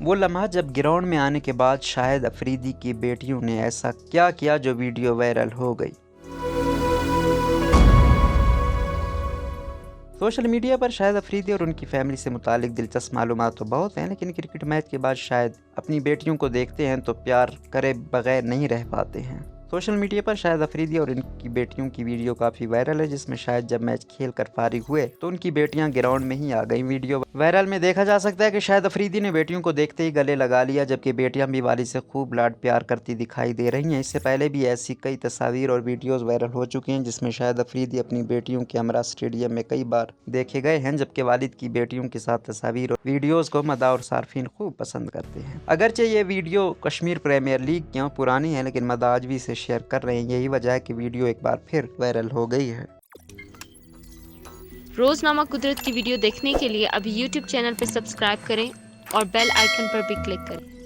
वो लम्हा जब ग्राउंड में आने के बाद शाहिद अफरीदी की बेटियों ने ऐसा क्या किया जो वीडियो वायरल हो गई। सोशल मीडिया पर शाहिद अफरीदी और उनकी फैमिली से मुतालिक दिलचस्प मालूमात तो बहुत हैं, लेकिन क्रिकेट मैच के बाद शाहिद अपनी बेटियों को देखते हैं तो प्यार करे बगैर नहीं रह पाते हैं। सोशल मीडिया पर शाहिद अफरीदी और इनकी बेटियों की वीडियो काफ़ी वायरल है, जिसमें शाहिद जब मैच खेल कर फारिग हुए तो उनकी बेटियां ग्राउंड में ही आ गईं। वीडियो वायरल में देखा जा सकता है कि शाहिद अफरीदी ने बेटियों को देखते ही गले लगा लिया, जबकि बेटियां भी वालिद से खूब लाड प्यार करती दिखाई दे रही हैं। इससे पहले भी ऐसी कई तस्वीर और वीडियोज़ वायरल हो चुकी हैं, जिसमें शाहिद अफरीदी अपनी बेटियों के हमरा स्टेडियम में कई बार देखे गए हैं, जबकि वालिद की बेटियों के साथ तस्वीर और वीडियोज़ को मदा और सार्फिन खूब पसंद करते हैं। अगरचे ये वीडियो कश्मीर प्रीमियर लीग की पुरानी है, लेकिन मदा आज भी इसे शेयर कर रहे हैं। यही वजह है कि वीडियो एक बार फिर वायरल हो गई है। रोजनामा कुदरत की वीडियो देखने के लिए अभी YouTube चैनल पर सब्सक्राइब करें और बेल आइकन पर भी क्लिक करें।